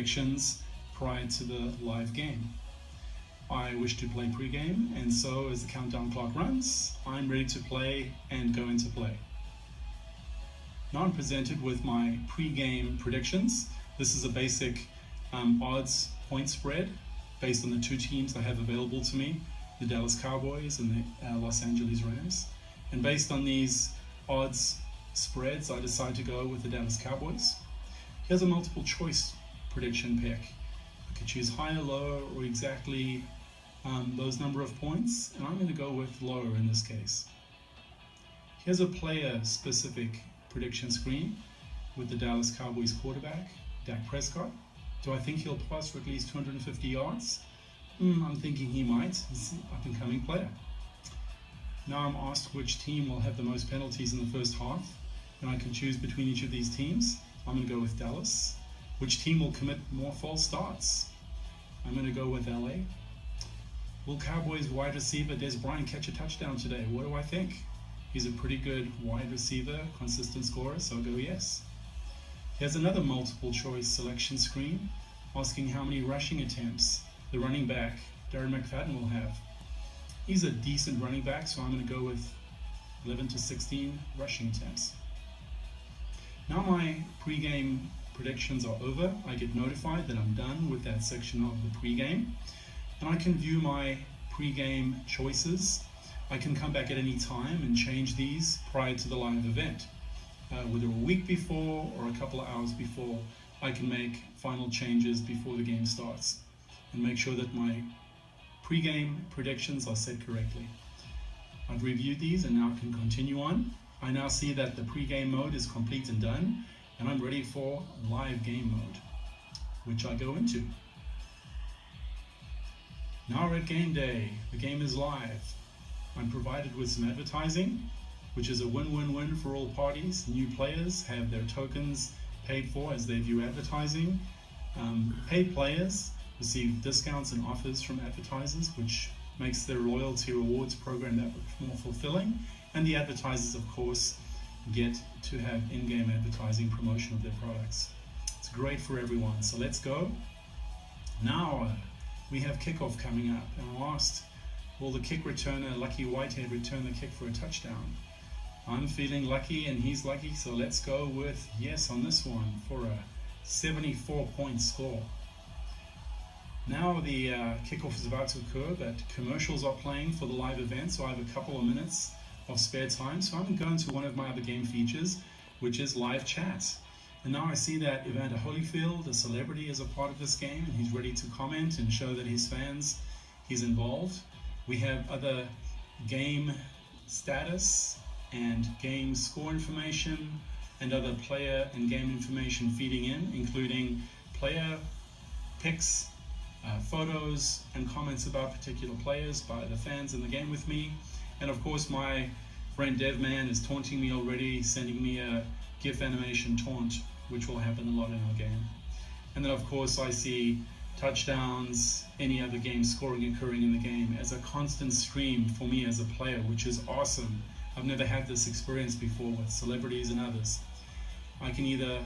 predictions prior to the live game. I wish to play pre-game, and so as the countdown clock runs, I'm ready to play and go into play. Now I'm presented with my pre-game predictions. This is a basic odds point spread based on the two teams I have available to me, the Dallas Cowboys and the Los Angeles Rams. And based on these odds spreads, I decide to go with the Dallas Cowboys. Here's a multiple choice prediction pick. I could choose higher, lower, or exactly those number of points, and I'm going to go with lower in this case. Here's a player specific prediction screen with the Dallas Cowboys quarterback, Dak Prescott. Do I think he'll pass for at least 250 yards? I'm thinking he might. He's an up-and-coming player. Now I'm asked which team will have the most penalties in the first half, and I can choose between each of these teams. I'm going to go with Dallas. Which team will commit more false starts? I'm going to go with LA. Will Cowboys wide receiver Des Bryant catch a touchdown today? What do I think? He's a pretty good wide receiver, consistent scorer, so I'll go yes. Here's another multiple choice selection screen asking how many rushing attempts the running back, Darren McFadden, will have. He's a decent running back, so I'm going to go with 11 to 16 rushing attempts. Now my pre-game predictions are over. I get notified that I'm done with that section of the pre-game, and I can view my pre-game choices. I can come back at any time and change these prior to the live event. Whether a week before or a couple of hours before, I can make final changes before the game starts and make sure that my pre-game predictions are set correctly. I've reviewed these and now can continue on. I now see that the pre-game mode is complete and done, and I'm ready for live game mode, which I go into. Now we're at game day. The game is live. I'm provided with some advertising, which is a win-win-win for all parties. New players have their tokens paid for as they view advertising. Paid players receive discounts and offers from advertisers, which makes their loyalty rewards program that much more fulfilling. And the advertisers, of course, get to have in-game advertising promotion of their products. It's great for everyone. So let's go. Now we have kickoff coming up, and I'm asked, will the kick returner, Lucky Whitehead, return the kick for a touchdown? I'm feeling lucky and he's lucky, so let's go with yes on this one for a 74-point score. Now the kickoff is about to occur, but commercials are playing for the live event, so I have a couple of minutes of spare time. So I'm going to one of my other game features, which is live chat. And now I see that Evander Holyfield, a celebrity, is a part of this game, and he's ready to comment and show that his fans he's involved. We have other game status and game score information and other player and game information feeding in, including player picks, photos and comments about particular players by the fans in the game with me. And of course my friend DevMan is taunting me already, sending me a GIF animation taunt, which will happen a lot in our game. And then of course I see touchdowns, any other game scoring occurring in the game as a constant stream for me as a player, which is awesome. I've never had this experience before with celebrities and others. I can either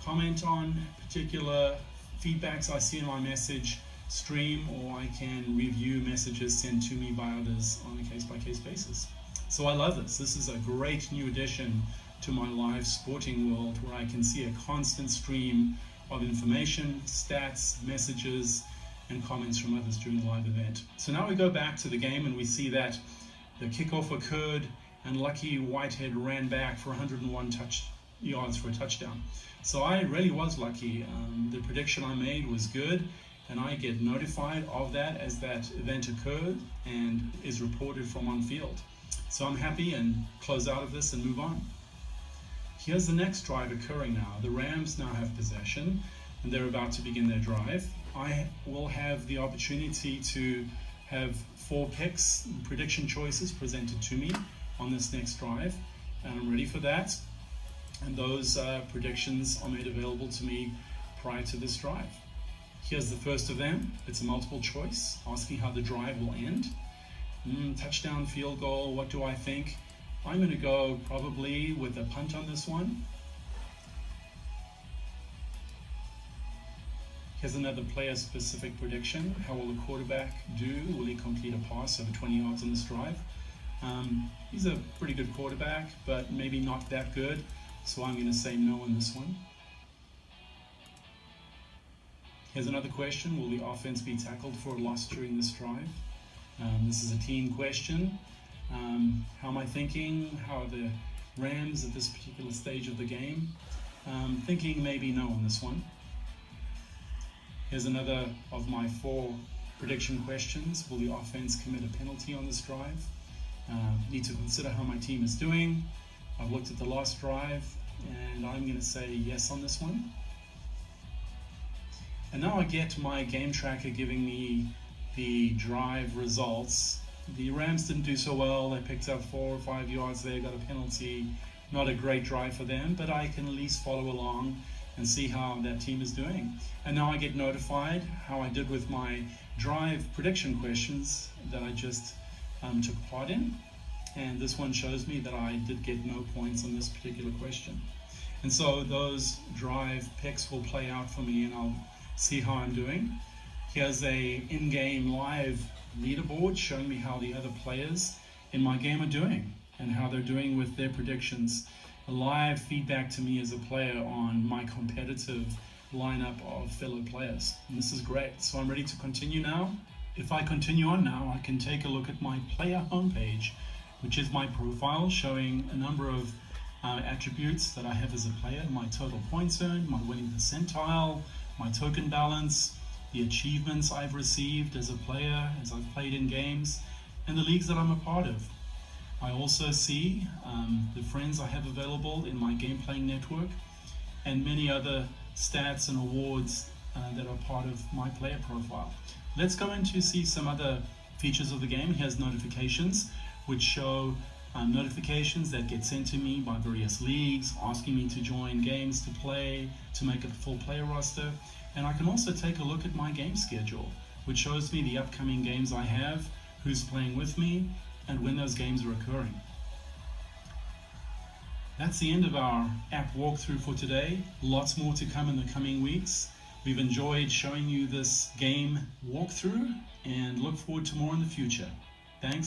comment on particular feedbacks I see in my message stream, or I can review messages sent to me by others on a case-by-case basis. So I love this. This is a great new addition to my live sporting world, where I can see a constant stream of information, stats, messages, and comments from others during the live event. So now we go back to the game and we see that the kickoff occurred and Lucky Whitehead ran back for 101 yards for a touchdown. So I really was lucky. The prediction I made was good, and I get notified of that as that event occurred and is reported from on field. So I'm happy and close out of this and move on. Here's the next drive occurring now. The Rams now have possession and they're about to begin their drive. I will have the opportunity to have 4 picks, prediction choices presented to me on this next drive, and I'm ready for that. And those predictions are made available to me prior to this drive. Here's the first of them. It's a multiple choice asking how the drive will end. Touchdown, field goal, what do I think? I'm going to go probably with a punt on this one. Here's another player-specific prediction. How will the quarterback do? Will he complete a pass over 20 yards on this drive? He's a pretty good quarterback, but maybe not that good, so I'm going to say no on this one. Here's another question. Will the offense be tackled for a loss during this drive? This is a team question. How am I thinking? How are the Rams at this particular stage of the game? Thinking maybe no on this one. Here's another of my 4 prediction questions. Will the offense commit a penalty on this drive? Need to consider how my team is doing. I've looked at the last drive, and I'm going to say yes on this one. And now I get my game tracker giving me the drive results. The Rams didn't do so well. They picked up 4 or 5 yards there, got a penalty. Not a great drive for them, but I can at least follow along and see how that team is doing. And now I get notified how I did with my drive prediction questions that I just took part in. And this one shows me that I did get no points on this particular question. And so those drive picks will play out for me, and I'll see how I'm doing. Here's a in-game live leaderboard showing me how the other players in my game are doing and how they're doing with their predictions. A live feedback to me as a player on my competitive lineup of fellow players. And this is great. So I'm ready to continue now. If I continue on now, I can take a look at my player homepage, which is my profile showing a number of attributes that I have as a player: my total points earned, my winning percentile, my token balance, the achievements I've received as a player as I've played in games, and the leagues that I'm a part of. I also see the friends I have available in my game playing network and many other stats and awards that are part of my player profile. Let's go in to see some other features of the game. Here's notifications, which show notifications that get sent to me by various leagues, asking me to join games to play, to make a full player roster. And I can also take a look at my game schedule, which shows me the upcoming games I have, who's playing with me, and when those games are occurring. That's the end of our app walkthrough for today. Lots more to come in the coming weeks. We've enjoyed showing you this game walkthrough and look forward to more in the future.